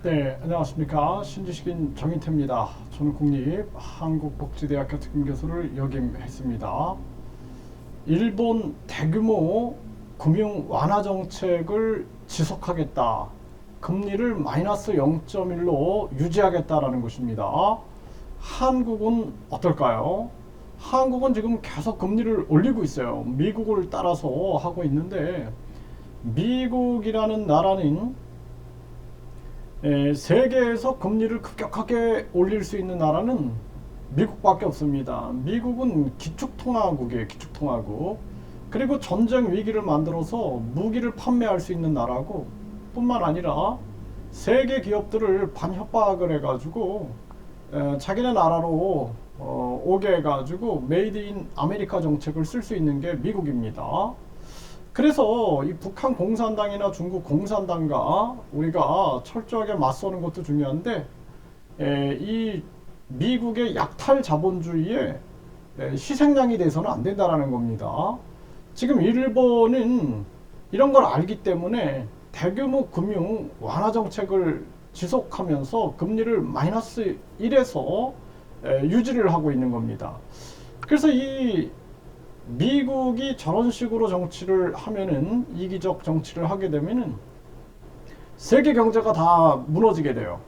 네, 안녕하십니까. 신지식인 정인태입니다. 저는 국립한국복지대학교 특임교수를 역임했습니다. 일본 대규모 금융 완화 정책을 지속하겠다. 금리를 마이너스 0.1로 유지하겠다라는 것입니다. 한국은 어떨까요? 한국은 지금 계속 금리를 올리고 있어요. 미국을 따라서 하고 있는데, 미국이라는 나라는 세계에서 금리를 급격하게 올릴 수 있는 나라는 미국밖에 없습니다. 미국은 기축통화국이에요. 기축통화국. 그리고 전쟁 위기를 만들어서 무기를 판매할 수 있는 나라고, 뿐만 아니라 세계 기업들을 반협박을 해가지고 자기네 나라로 오게 해가지고 메이드 인 아메리카 정책을 쓸 수 있는 게 미국입니다. 그래서 이 북한 공산당이나 중국 공산당과 우리가 철저하게 맞서는 것도 중요한데, 이 미국의 약탈 자본주의에 희생양이 돼서는 안 된다는 겁니다. 지금 일본은 이런 걸 알기 때문에 대규모 금융 완화 정책을 지속하면서 금리를 마이너스 1에서 유지를 하고 있는 겁니다. 그래서 이 미국이 저런 식으로 정치를 하면은, 이기적 정치를 하게 되면은 세계 경제가 다 무너지게 돼요.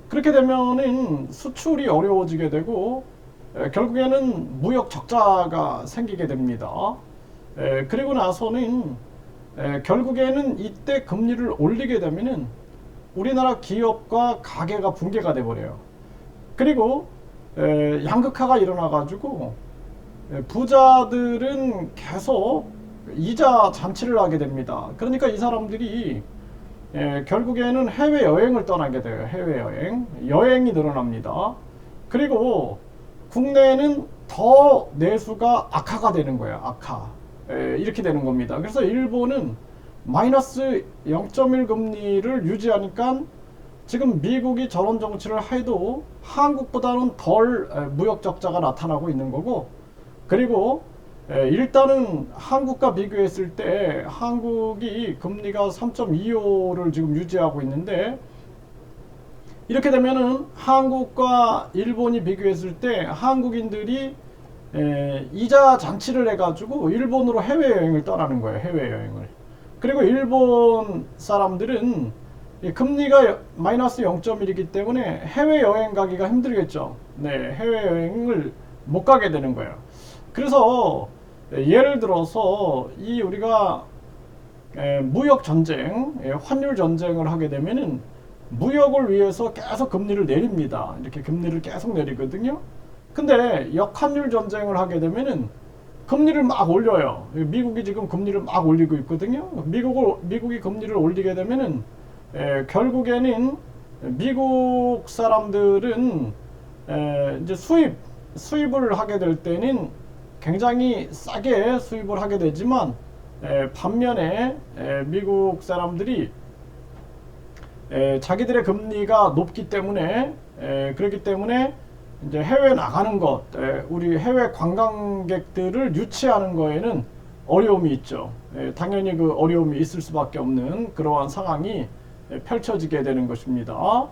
그렇게 되면은 수출이 어려워지게 되고 결국에는 무역 적자가 생기게 됩니다. 그리고 나서는 결국에는 이때 금리를 올리게 되면은 우리나라 기업과 가계가 붕괴가 돼 버려요. 그리고 양극화가 일어나 가지고 부자들은 계속 이자 잔치를 하게 됩니다. 그러니까 이 사람들이 결국에는 해외여행을 떠나게 돼요. 해외여행. 여행이 늘어납니다. 그리고 국내는 더 내수가 악화가 되는 거예요. 악화. 이렇게 되는 겁니다. 그래서 일본은 마이너스 0.1 금리를 유지하니까 지금 미국이 저런 정치를 해도 한국보다는 덜 무역 적자가 나타나고 있는 거고, 그리고 일단은 한국과 비교했을 때 한국이 금리가 3.25를 지금 유지하고 있는데, 이렇게 되면은 한국과 일본이 비교했을 때 한국인들이 이자 잔치를 해가지고 일본으로 해외여행을 떠나는 거예요. 해외여행을. 그리고 일본 사람들은 금리가 마이너스 0.1이기 때문에 해외여행 가기가 힘들겠죠. 네, 해외여행을 못 가게 되는 거예요. 그래서 예를 들어서 이 우리가 무역 전쟁, 환율 전쟁을 하게 되면은 무역을 위해서 계속 금리를 내립니다. 이렇게 금리를 계속 내리거든요. 근데 역환율 전쟁을 하게 되면은 금리를 막 올려요. 미국이 지금 금리를 막 올리고 있거든요. 미국이 금리를 올리게 되면은 결국에는 미국 사람들은 이제 수입을 하게 될 때는 굉장히 싸게 수입을 하게 되지만, 반면에 미국 사람들이 자기들의 금리가 높기 때문에, 그렇기 때문에 이제 해외 나가는 것, 우리 해외 관광객들을 유치하는 거에는 어려움이 있죠. 당연히 그 어려움이 있을 수밖에 없는 그러한 상황이 펼쳐지게 되는 것입니다.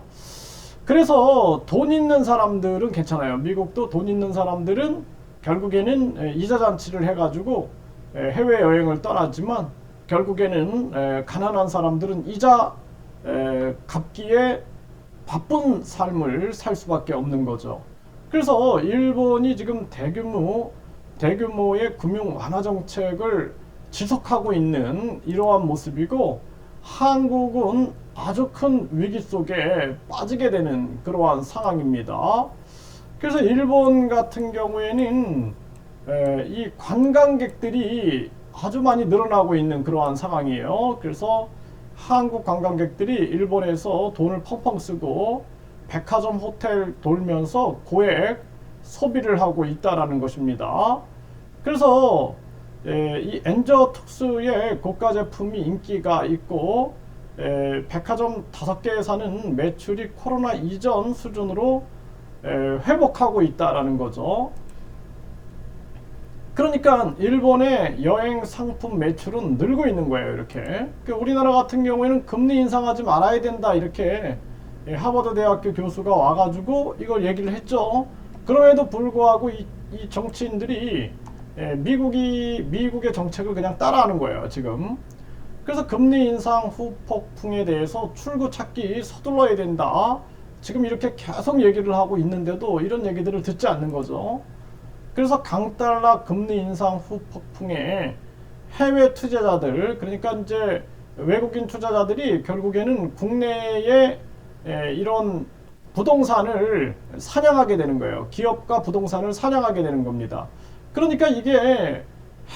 그래서 돈 있는 사람들은 괜찮아요. 미국도 돈 있는 사람들은 결국에는 이자 잔치를 해가지고 해외여행을 떠나지만, 결국에는 가난한 사람들은 이자 갚기에 바쁜 삶을 살 수밖에 없는 거죠. 그래서 일본이 지금 대규모의 금융 완화 정책을 지속하고 있는 이러한 모습이고, 한국은 아주 큰 위기 속에 빠지게 되는 그러한 상황입니다. 그래서 일본 같은 경우에는 이 관광객들이 아주 많이 늘어나고 있는 그러한 상황이에요. 그래서 한국 관광객들이 일본에서 돈을 펑펑 쓰고 백화점 호텔 돌면서 고액 소비를 하고 있다라는 것입니다. 그래서 이 엔저 특수의 고가 제품이 인기가 있고, 백화점 5개에 사는 매출이 코로나 이전 수준으로 회복하고 있다라는 거죠. 그러니까 일본의 여행 상품 매출은 늘고 있는 거예요. 이렇게. 그러니까 우리나라 같은 경우에는 금리 인상하지 말아야 된다, 이렇게 하버드 대학교 교수가 와가지고 이걸 얘기를 했죠. 그럼에도 불구하고 이 정치인들이 미국의 정책을 그냥 따라하는 거예요, 지금. 그래서 금리 인상 후폭풍에 대해서 출구 찾기 서둘러야 된다. 지금 이렇게 계속 얘기를 하고 있는데도 이런 얘기들을 듣지 않는 거죠. 그래서 강달러 금리 인상 후폭풍에 해외 투자자들, 그러니까 이제 외국인 투자자들이 결국에는 국내에 이런 부동산을 사냥하게 되는 거예요. 기업과 부동산을 사냥하게 되는 겁니다. 그러니까 이게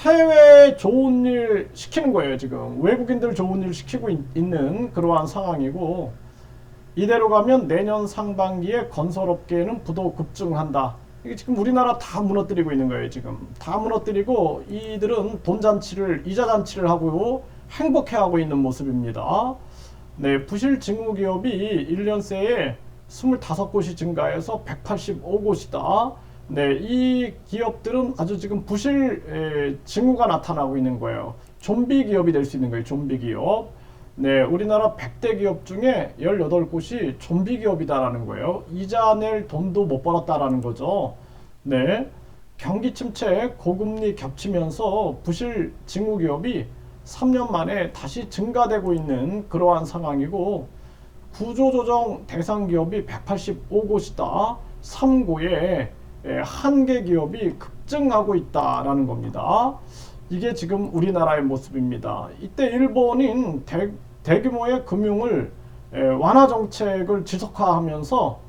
해외 좋은 일 시키는 거예요. 지금 외국인들 좋은 일 시키고 있는 그러한 상황이고, 이대로 가면 내년 상반기에 건설업계는 부도 급증한다. 이게 지금 우리나라 다 무너뜨리고 있는 거예요. 지금 다 무너뜨리고 이들은 돈잔치를, 이자잔치를 하고 행복해하고 있는 모습입니다. 네, 부실 징후기업이 1년 새에 25곳이 증가해서 185곳이다. 네, 이 기업들은 아주 지금 부실 징후가 나타나고 있는 거예요. 좀비 기업이 될 수 있는 거예요. 좀비 기업. 네, 우리나라 100대 기업 중에 18곳이 좀비 기업이다라는 거예요. 이자 낼 돈도 못 벌었다라는 거죠. 네, 경기 침체, 고금리 겹치면서 부실 징후 기업이 3년 만에 다시 증가되고 있는 그러한 상황이고, 구조조정 대상 기업이 185곳이다. 3고에 한계 기업이 급증하고 있다라는 겁니다. 이게 지금 우리나라의 모습입니다. 이때 일본인 대규모의 금융을 완화 정책을 지속화하면서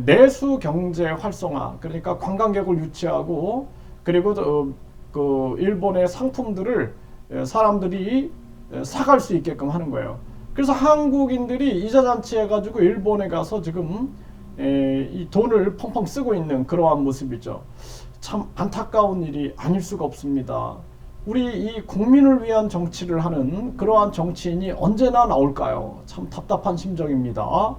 내수 경제 활성화, 그러니까 관광객을 유치하고, 그리고 그 일본의 상품들을 사람들이 사갈 수 있게끔 하는 거예요. 그래서 한국인들이 이자 잔치 해가지고 일본에 가서 지금 이 돈을 펑펑 쓰고 있는 그러한 모습이죠. 참 안타까운 일이 아닐 수가 없습니다. 우리 이 국민을 위한 정치를 하는 그러한 정치인이 언제나 나올까요? 참 답답한 심정입니다.